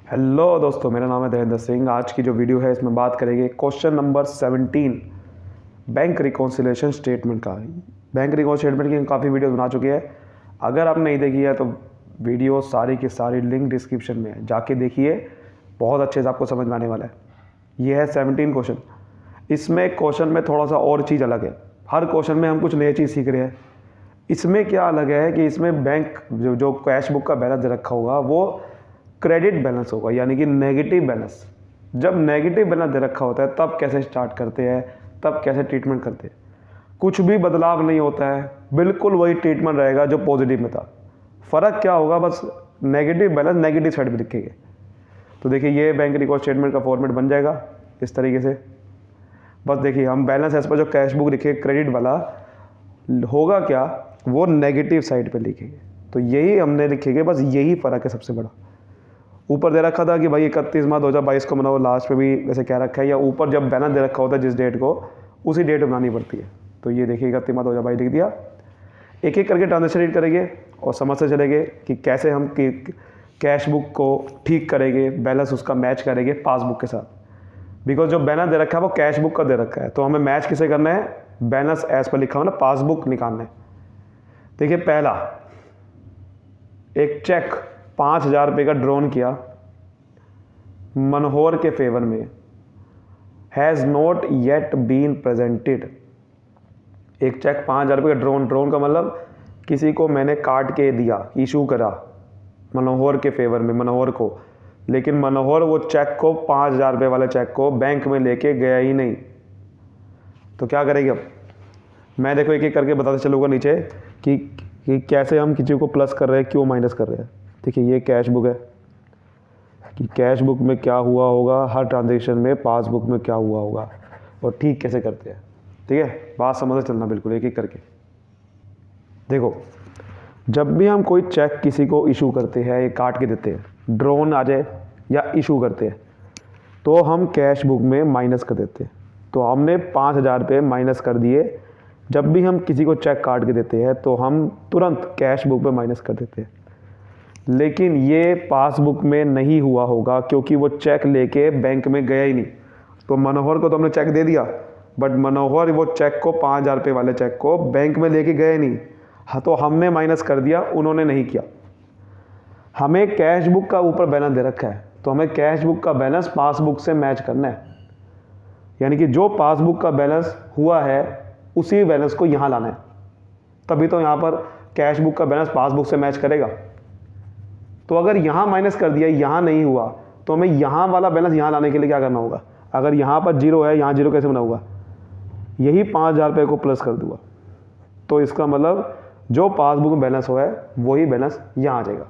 Hello दोस्तों, मेरा नाम है धीरेन्द्र सिंह। आज की जो वीडियो है इसमें बात करेंगे question number 17 bank reconciliation statement का। बैंक रिकॉन्सिलिएशन स्टेटमेंट की काफ़ी वीडियो बना चुकी है। अगर आपने नहीं देखी है तो वीडियो सारी की सारी लिंक डिस्क्रिप्शन में है, जाके देखिए, बहुत अच्छे से आपको समझ में आने वाला है। ये है 17 क्वेश्चन। इसमें क्वेश्चन में थोड़ा सा और चीज़ अलग है। हर क्वेश्चन में हम कुछ नई चीज़ सीख रहे हैं। इसमें क्या अलग है कि इसमें बैंक जो कैश बुक का बैलेंस रखा होगा वो क्रेडिट बैलेंस होगा, यानी कि नेगेटिव बैलेंस। जब नेगेटिव बैलेंस दे रखा होता है तब कैसे स्टार्ट करते हैं, तब कैसे ट्रीटमेंट करते हैं। कुछ भी बदलाव नहीं होता है, बिल्कुल वही ट्रीटमेंट रहेगा जो पॉजिटिव में था। फ़र्क क्या होगा, बस नेगेटिव बैलेंस नेगेटिव साइड पे लिखेंगे। तो देखिए, ये बैंक रिकॉर्ड स्टेटमेंट का फॉर्मेट बन जाएगा इस तरीके से। बस देखिए, हम बैलेंस एज पर जो कैश बुक लिखे क्रेडिट वाला होगा क्या, वो नेगेटिव साइड पे लिखेंगे। तो यही हमने लिखेंगे, बस यही फ़र्क है सबसे बड़ा। ऊपर दे रखा था कि भाई 31 मार्च 2022 को बनाओ, लास्ट पे भी वैसे क्या रखा है, या ऊपर जब बैलेंस दे रखा होता है जिस डेट को, उसी डेट बनानी पड़ती है। तो ये देखिए 31 मार्च 2022 लिख दिया। एक एक करके ट्रांजेक्शन रीड करेंगे और समझते चलेंगे कि कैसे हम कैश बुक को ठीक करेंगे, बैलेंस उसका मैच करेंगे पासबुक के साथ। बिकॉज जो बैलेंस दे रखा है वो कैश बुक का दे रखा है, तो हमें मैच किसे करना है, बैलेंस एज पर लिखा हुआ ना, पासबुक निकालना है। देखिए, पहला एक चेक 5,000 रुपये का ड्रॉन किया मनोहर के फेवर में, has not yet been presented. एक चेक 5,000 रुपये का ड्रोन का मतलब किसी को मैंने काट के दिया, इशू करा मनोहर के फेवर में, मनोहर को, लेकिन मनोहर वो चेक को 5,000 रुपये वाले चेक को बैंक में लेके गया ही नहीं। तो क्या करेंगे अब, मैं देखो एक एक करके बताते चलूँगा नीचे कि कैसे हम किसी को प्लस कर रहे हैं, क्यों माइनस कर रहे हैं। देखिए, ये कैश बुक है कि कैश बुक में क्या हुआ होगा, हर ट्रांजेक्शन में पासबुक में क्या हुआ होगा, और ठीक कैसे करते हैं। ठीक है, बात समझ चलना बिल्कुल एक एक करके। देखो, जब भी हम कोई चेक किसी को इशू करते हैं, ये काट के देते हैं, ड्रोन आ जाए या इशू करते हैं, तो हम कैश बुक में माइनस कर देते हैं। तो हमने 5,000 रुपये माइनस कर दिए। जब भी हम किसी को चेक काट के देते हैं तो हम तुरंत कैश बुक में माइनस कर देते हैं। लेकिन ये पासबुक में नहीं हुआ होगा, क्योंकि वो चेक लेके बैंक में गया ही नहीं। तो मनोहर को तो हमने चेक दे दिया, बट मनोहर वो चेक को 5,000 रुपये वाले चेक को बैंक में लेके गए नहीं। हाँ, तो हमने माइनस कर दिया, उन्होंने नहीं किया। हमें कैश बुक का ऊपर बैलेंस दे रखा है, तो हमें कैश बुक का बैलेंस पासबुक से मैच करना है। यानी कि जो पासबुक का बैलेंस हुआ है उसी बैलेंस को यहाँ लाना है, तभी तो यहाँ पर कैश बुक का बैलेंस पासबुक से मैच करेगा। तो अगर यहाँ माइनस कर दिया, यहाँ नहीं हुआ, तो हमें यहाँ वाला बैलेंस यहाँ लाने के लिए क्या करना होगा। अगर यहाँ पर जीरो है, यहाँ जीरो कैसे बनाऊंगा, यही 5,000 रुपये को प्लस कर दूंगा। तो इसका मतलब जो पासबुक में बैलेंस हुआ है वही बैलेंस यहाँ आ जाएगा।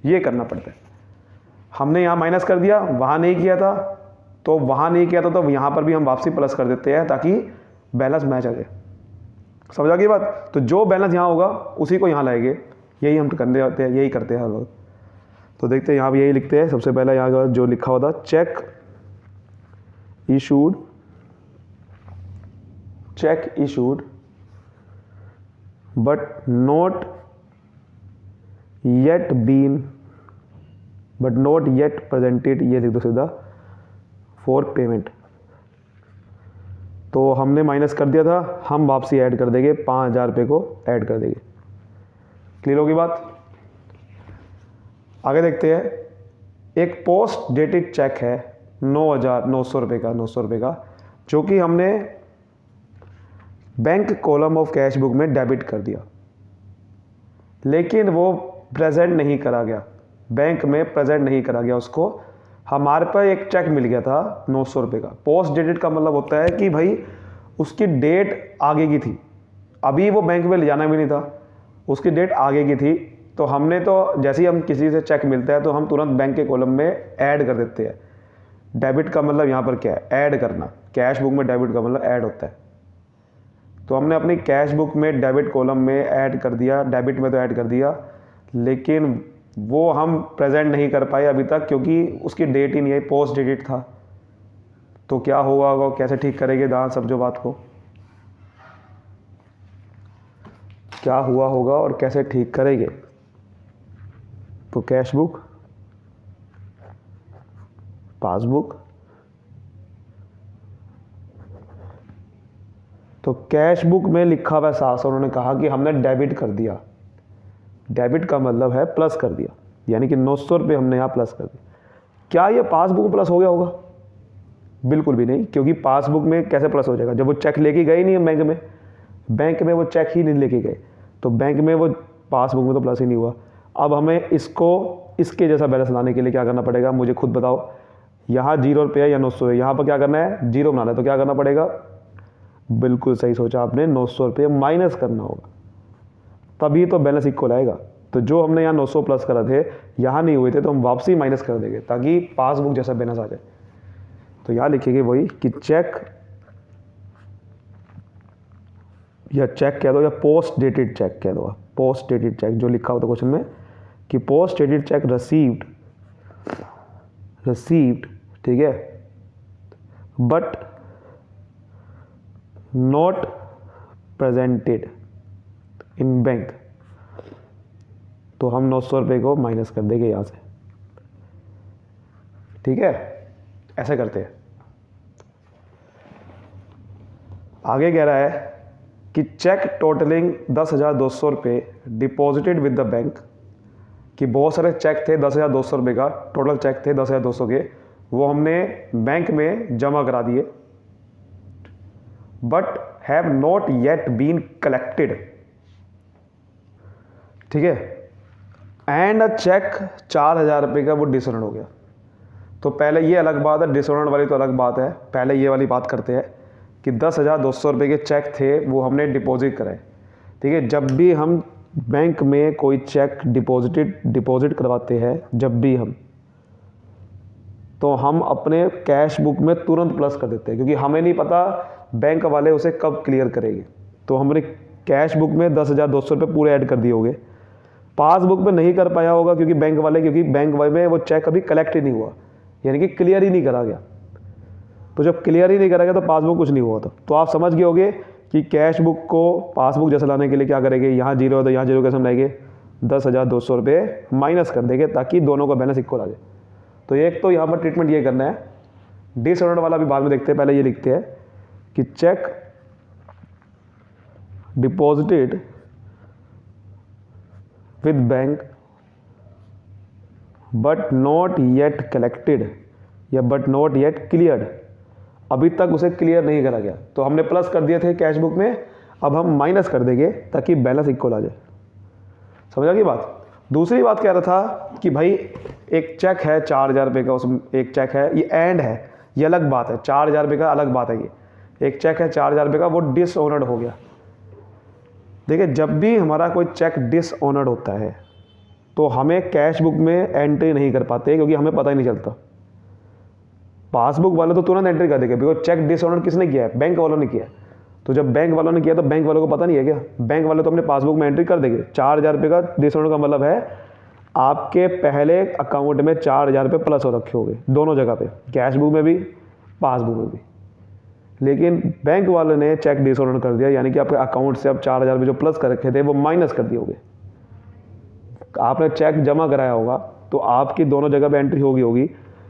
ये करना पड़ता है। हमने यहाँ माइनस कर दिया, वहाँ नहीं किया था, तो वहाँ नहीं किया था तो यहाँ पर भी हम वापसी प्लस कर देते हैं ताकि बैलेंस मैच आ जाए। समझ आ गई बात। तो जो बैलेंस यहाँ होगा उसी को यहाँ लाएंगे। यही हम करने आते हैं, यही करते हैं हर वक्त। तो देखते हैं, यहाँ भी यही लिखते हैं। सबसे पहले यहाँ जो लिखा हुआ था, check issued but not yet presented, ये लिख दो सीधा, फॉर पेमेंट। तो हमने माइनस कर दिया था, हम वापसी ऐड कर देंगे, 5,000 रुपये को ऐड कर देंगे। क्लियर होगी बात। आगे देखते हैं। एक पोस्ट डेटेड चेक है 9,900 रुपये का, जो कि हमने bank column of cash book में डेबिट कर दिया, लेकिन वो प्रेजेंट नहीं करा गया, बैंक में प्रेजेंट नहीं करा गया उसको। हमारे पास एक चेक मिल गया था 900 रुपये का। पोस्ट डेटेड का मतलब होता है कि भाई उसकी डेट आगे की थी, अभी वो बैंक में ले जाना भी नहीं था, उसकी डेट आगे की थी। तो हमने तो जैसे ही हम किसी से चेक मिलता है तो हम तुरंत बैंक के कॉलम में ऐड कर देते हैं। डेबिट का मतलब यहाँ पर क्या है, ऐड करना। कैश बुक में डेबिट का मतलब ऐड होता है। तो हमने अपनी कैश बुक में डेबिट कॉलम में ऐड कर दिया, डेबिट में तो ऐड कर दिया, लेकिन वो हम प्रेजेंट नहीं कर पाए अभी तक, क्योंकि उसकी डेट ही नहीं आई, पोस्ट डेटेड था। तो क्या हुआ होगा, कैसे ठीक करेंगे दान समझो बात को, क्या हुआ होगा और कैसे ठीक करेंगे। तो कैश बुक पासबुक, तो कैश बुक में लिखा हुआ 700, उन्होंने कहा कि हमने डेबिट कर दिया। डेबिट का मतलब है प्लस कर दिया, यानी कि 900 रुपये हमने यहाँ प्लस कर दिया। क्या ये पासबुक में प्लस हो गया होगा? बिल्कुल भी नहीं, क्योंकि पासबुक में कैसे प्लस हो जाएगा जब वो चेक लेके गए नहीं बैंक में। बैंक में वो चेक ही नहीं लेके गए, तो बैंक में वो पासबुक में तो प्लस ही नहीं हुआ। अब हमें इसको इसके जैसा बैलेंस लाने के लिए क्या करना पड़ेगा, मुझे खुद बताओ। यहाँ 0 रुपये है या 900 है, यहाँ पर क्या करना है, 0 बनाना है, तो क्या करना पड़ेगा? बिल्कुल सही सोचा आपने, 900 रुपये माइनस करना होगा, तभी तो बैलेंस इक्वल आएगा। तो जो हमने यहाँ 900 प्लस करा थे, यहाँ नहीं हुए थे, तो हम वापसी माइनस कर देंगे ताकि पासबुक जैसा बैलेंस आ जाए। तो यहाँ लिखेंगे वही कि चेक, या चेक कह दो या पोस्ट डेटेड चेक कह दो, पोस्ट डेटेड चेक जो लिखा होता क्वेश्चन में कि पोस्ट डेटेड चेक रिसीव्ड, ठीक है, but not presented in bank, तो हम 900 रुपये को माइनस कर देंगे यहाँ से, ठीक है। ऐसे करते हैं। आगे कह रहा है कि चेक टोटलिंग 10,200 रुपये डिपॉजिटेड विद द बैंक, कि बहुत सारे चेक थे 10,200 रुपये का, टोटल चेक थे 10,200 के, वो हमने बैंक में जमा करा दिए, but have not yet been collected, ठीक है। एंड अ चेक 4,000 रुपये का वो डिसऑनर्ड हो गया। तो पहले ये अलग बात है, डिसऑनर्ड वाली तो अलग बात है, पहले ये वाली बात करते हैं कि 10,200 रुपये के चेक थे, वो हमने डिपॉजिट कराए, ठीक है। जब भी हम बैंक में कोई चेक डिपॉजिट करवाते हैं, जब भी हम, तो हम अपने कैश बुक में तुरंत प्लस कर देते हैं, क्योंकि हमें नहीं पता बैंक वाले उसे कब क्लियर करेंगे। तो हमने कैश बुक में 10,200 रुपये पूरे ऐड कर दिए होंगे, पासबुक में नहीं कर पाया होगा क्योंकि बैंक वाले में वो चेक अभी कलेक्ट ही नहीं हुआ, यानी कि क्लियर ही नहीं करा गया। तो जब क्लियर ही नहीं करा गया तो पासबुक कुछ नहीं हुआ था। तो आप समझ गए होंगे कि कैश बुक को पासबुक जैसे लाने के लिए क्या करेंगे, यहाँ 0 है तो यहाँ 0 कैसे हम लाएंगे, 10,200 रुपये माइनस कर देंगे ताकि दोनों का बैलेंस इक्वल आ जाए। तो एक तो यहाँ पर ट्रीटमेंट ये करना है, डिसऑर्डर वाला भी बाद में देखते हैं, पहले ये लिखते हैं कि check deposited with bank but not yet collected या बट नॉट येट क्लियर्ड, अभी तक उसे क्लियर नहीं करा गया, तो हमने प्लस कर दिए थे कैश बुक में, अब हम माइनस कर देंगे ताकि बैलेंस इक्वल आ जाए। समझा की बात। दूसरी बात कह रहा था कि भाई एक चेक है 4,000 रुपये का, उसमें एक चेक है, ये एंड है, ये अलग बात है, 4,000 रुपये का अलग बात है। ये एक चेक है 4,000 रुपये का, वो डिसऑनर्ड हो गया। देखिए, जब भी हमारा कोई चेक डिसऑनर्ड होता है तो हमें कैश बुक में एंट्री नहीं कर पाते, क्योंकि हमें पता ही नहीं चलता। पासबुक वाले तो तुरंत एंट्री कर देंगे, बिकॉज चेक डिसऑनर्ड किसने किया है, बैंक वालों ने किया। तो जब बैंक वालों ने किया तो बैंक वालों को पता नहीं है क्या, बैंक वाले तो अपने पासबुक में एंट्री कर देंगे। 4,000 रुपये का डिसऑनर्ड का मतलब है आपके पहले अकाउंट में 4,000 रुपये प्लस हो रखे होंगे, दोनों जगह पे, कैश बुक में भी पासबुक में भी। लेकिन बैंक वाले ने चेक डिसऑनर्ड कर दिया, यानी कि आपके अकाउंट से अब 4,000 रुपये जो प्लस कर रखे थे वो माइनस कर दिए होंगे। आपने चेक जमा कराया होगा तो आपकी दोनों जगह पे एंट्री होगी,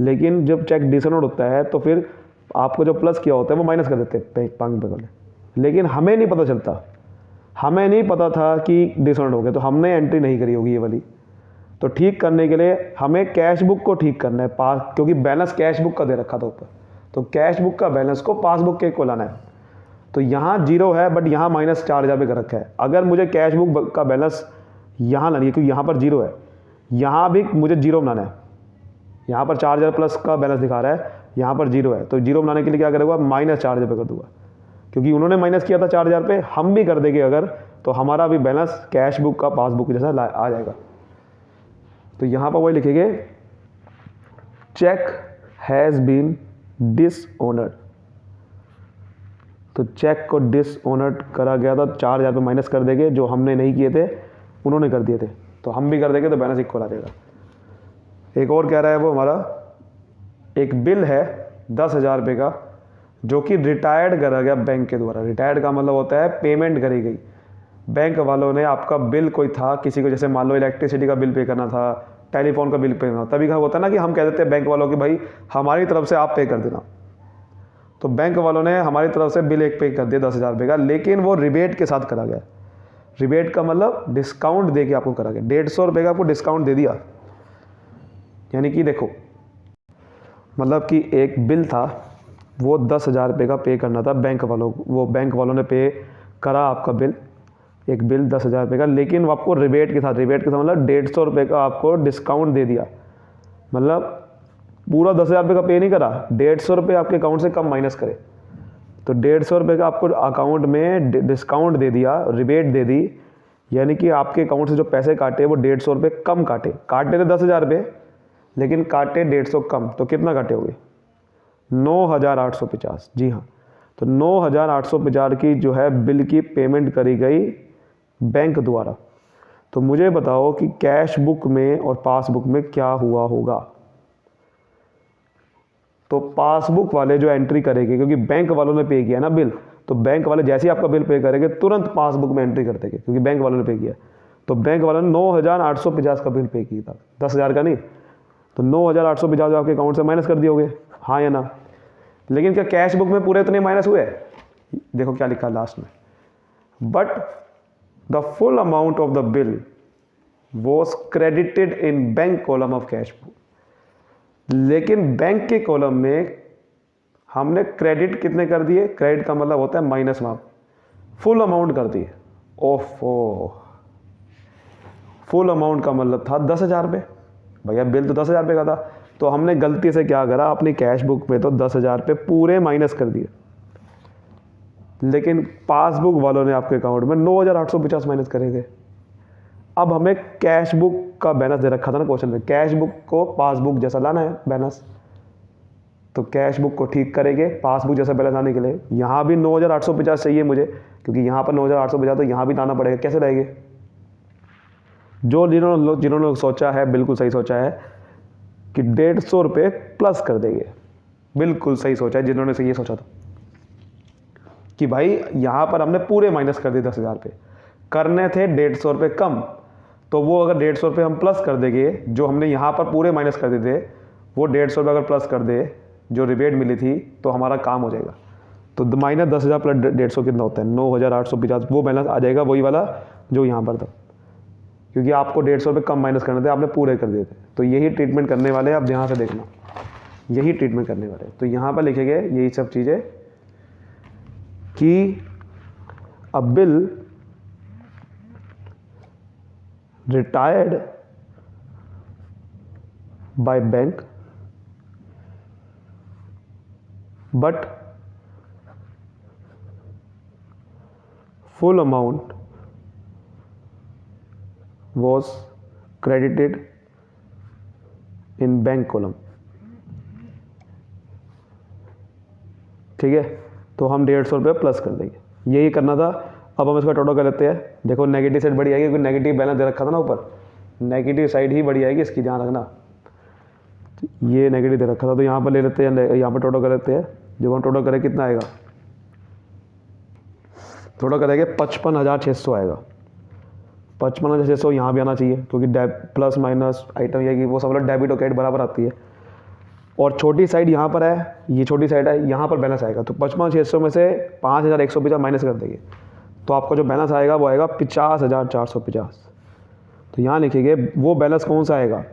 लेकिन जब चेक डिसऑनर्ड होता है तो फिर आपको जो प्लस किया होता है वो माइनस कर देते हैं बैंक वाले। लेकिन हमें नहीं पता चलता, हमें नहीं पता था कि डिसऑनर्ड हो गया, तो हमने एंट्री नहीं करी होगी ये वाली। तो ठीक करने के लिए हमें कैश बुक को ठीक करना है, क्योंकि बैलेंस कैश बुक का दे रखा था ऊपर, तो कैश बुक का बैलेंस को पासबुक के को लाना है। तो यहाँ 0 है बट यहाँ माइनस 4,000 रुपये कर रखा है। अगर मुझे कैश बुक का बैलेंस यहाँ लानी है, क्योंकि यहाँ पर 0 है, यहाँ भी मुझे 0 बनाना है। यहाँ पर 4,000 प्लस का बैलेंस दिखा रहा है, यहाँ पर 0 है, तो 0 बनाने के लिए क्या करूँगा, माइनस 4,000 रुपये कर दूँगा, क्योंकि उन्होंने माइनस किया था 4,000 रुपये, हम भी कर देंगे अगर, तो हमारा भी बैलेंस कैश बुक का पासबुक जैसा आ जाएगा। तो यहाँ पर वही लिखेंगे, चेक हैज़ बीन डिसऑनर्ड। तो चेक को डिसऑनर्ड करा गया था, 4,000 रुपये माइनस कर देंगे, जो हमने नहीं किए थे उन्होंने कर दिए थे, तो हम भी कर देंगे, तो बैलेंस इक्वल आ जाएगा। एक और कह रहा है वो हमारा, एक बिल है 10,000 रुपये का जो कि रिटायर्ड करा गया बैंक के द्वारा। रिटायर्ड का मतलब होता है पेमेंट करी गई, बैंक वालों ने आपका बिल कोई था किसी को, जैसे मान लो इलेक्ट्रिसिटी का बिल पे करना था टेलीफोन का बिल पे करना, तभी क्या होता है ना कि हम कह देते हैं बैंक वालों की भाई हमारी तरफ से आप पे कर देना। तो बैंक वालों ने हमारी तरफ से बिल एक पे कर दिया 10,000 रुपये का, लेकिन वो रिबेट के साथ करा गया। रिबेट का मतलब डिस्काउंट दे के आपको करा गया, 150 रुपये का आपको डिस्काउंट दे दिया। यानी कि देखो, मतलब कि एक बिल था, वो 10,000 रुपये का पे करना था बैंक वालों को, वो बैंक वालों ने पे करा आपका बिल, एक बिल 10,000 रुपये का, लेकिन वो आपको रिबेट के साथ मतलब 150 रुपये का आपको डिस्काउंट दे दिया। मतलब पूरा 10,000 रुपये का पे नहीं करा, 150 रुपये आपके अकाउंट से कम माइनस करे, तो 150 रुपये का आपको अकाउंट में डिस्काउंट दे दिया, रिबेट दे दी। यानी कि आपके अकाउंट से जो पैसे काटे वो 150 रुपये कम काटे थे 10,000 रुपये, लेकिन काटे 150 कम। तो कितना काटे होंगे? 9,850। जी हाँ, तो 9,850 की जो है बिल की पेमेंट करी गई बैंक द्वारा। तो मुझे बताओ कि कैश बुक में और पासबुक में क्या हुआ होगा? तो पासबुक वाले जो एंट्री करेंगे, क्योंकि बैंक वालों ने पे किया ना बिल, तो बैंक वाले जैसे ही आपका बिल पे करेंगे तुरंत पासबुक में एंट्री कर देंगे, क्योंकि बैंक वालों ने पे किया। तो बैंक वालों ने 9,850 का बिल पे किया था, 10,000 का नहीं। तो 9,850 आपके अकाउंट से माइनस कर दिए होंगे, हाँ या ना? लेकिन क्या कैश बुक में पूरे इतने माइनस हुए? देखो क्या लिखा लास्ट में, but the full amount of the bill was credited in bank column of cash book. लेकिन बैंक के कॉलम में हमने क्रेडिट कितने कर दिए? क्रेडिट का मतलब होता है माइनस, वहाँ फुल अमाउंट कर दिए। ओफो, फुल अमाउंट का मतलब था 10,000 रुपये। भैया बिल तो 10,000 रुपये का था, तो हमने गलती से क्या करा, अपनी कैश बुक में तो 10,000 रुपये पूरे माइनस कर दिए, लेकिन पासबुक वालों ने आपके अकाउंट में 9,850 माइनस करेंगे। अब हमें कैश बुक का बैलेंस दे रखा था ना क्वेश्चन में, कैश बुक को पासबुक जैसा लाना है बैलेंस, तो कैश बुक को ठीक करेंगे पासबुक जैसा बैलेंस लाने के लिए। यहाँ भी 9,850 चाहिए मुझे, क्योंकि यहाँ पर 9,850 तो यहाँ भी लाना पड़ेगा। कैसे रहेंगे? जिन्होंने सोचा है बिल्कुल सही सोचा है कि 150 रुपये प्लस कर देंगे। बिल्कुल सही सोचा है जिन्होंने से ये सोचा था कि भाई यहाँ पर हमने पूरे माइनस कर दिए 10,000 रुपये, करने थे 150 रुपये कम, तो वो अगर 150 रुपये हम प्लस कर देंगे, जो हमने यहाँ पर पूरे माइनस कर दिए थे, वो 150 रुपये अगर प्लस कर दे, जो रिबेट मिली थी, तो हमारा काम हो जाएगा। तो माइनस 10,000 प्लस 150 कितना होता है? 9,850। वो बैलेंस आ जाएगा वही वाला जो यहाँ पर था, क्योंकि आपको 150 रुपये कम माइनस करने थे, आपने पूरे कर दिए थे। तो यही ट्रीटमेंट करने वाले हैं, आप यहाँ से देखना, यही ट्रीटमेंट करने वाले हैं। तो यहाँ पर लिखेंगे यही सब चीज़ें कि अ bill retired by bank but full amount was credited in bank column। ठीक है, तो हम 150 रुपये प्लस कर देंगे, यही करना था। अब हम इसका टोटल कर लेते हैं। देखो नेगेटिव साइड बड़ी आएगी, क्योंकि नेगेटिव बैलेंस दे रखा था ना ऊपर, नेगेटिव साइड ही बड़ी आएगी, इसकी ध्यान रखना। ये नेगेटिव दे रखा था, तो यहाँ पर ले लेते हैं, यहाँ पर टोटल कर लेते हैं। जब हम टोटल करें कितना आएगा? टोटल करेंगे 55,600 आएगा। 55,600 यहाँ भी आना चाहिए, क्योंकि प्लस माइनस आइटम ये कि वो सब लोग डेबिट और क्रेडिट बराबर आती है। और छोटी साइड यहाँ पर है, ये छोटी साइड है, यहाँ पर बैलेंस आएगा। तो 55,600 में से 5,150 माइनस कर देंगे, तो आपका जो बैलेंस आएगा वो आएगा 50,450। तो यहाँ लिखेंगे वो बैलेंस कौन सा आएगा?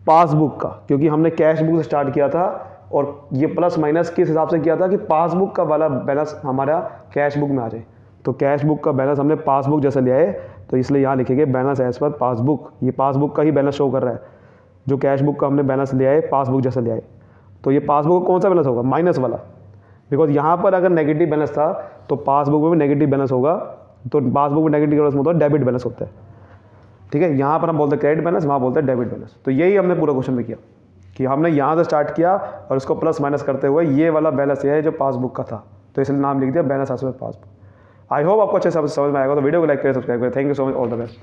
पासबुक का, क्योंकि हमने कैश बुक से स्टार्ट किया था, और ये प्लस माइनस किस हिसाब से किया था कि पासबुक का वाला बैलेंस हमारा कैश बुक में आ जाए। तो कैश बुक का बैलेंस हमने पासबुक जैसा लिया है, तो इसलिए यहाँ लिखेंगे बैलेंस एज पर पासबुक। ये पासबुक का ही बैलेंस शो कर रहा है, जो कैश बुक का हमने बैलेंस लिया है पासबुक जैसा लिया है। तो ये पासबुक का कौन सा बैलेंस होगा? माइनस वाला, बिकॉज यहाँ पर अगर नेगेटिव बैलेंस था तो पासबुक में भी नेगेटिव बैलेंस होगा। तो पासबुक में नेगेटिव बैलेंस होता है, डेबिट बैलेंस होता है। ठीक है, यहाँ पर हम बोलते हैं क्रेडिट बैलेंस, वहाँ बोलते हैं डेबिट बैलेंस। तो यही हमने पूरा क्वेश्चन में किया कि हमने यहाँ से स्टार्ट किया और उसको प्लस माइनस करते हुए ये वाला बैलेंस है जो पासबुक का था, तो इसलिए नाम लिख दिया बैलेंस एज पर पासबुक। आई होप आपको अच्छे समझ में आएगा। तो वीडियो को लाइक करें, सब्सक्राइब करें। Thank you so much, all the best.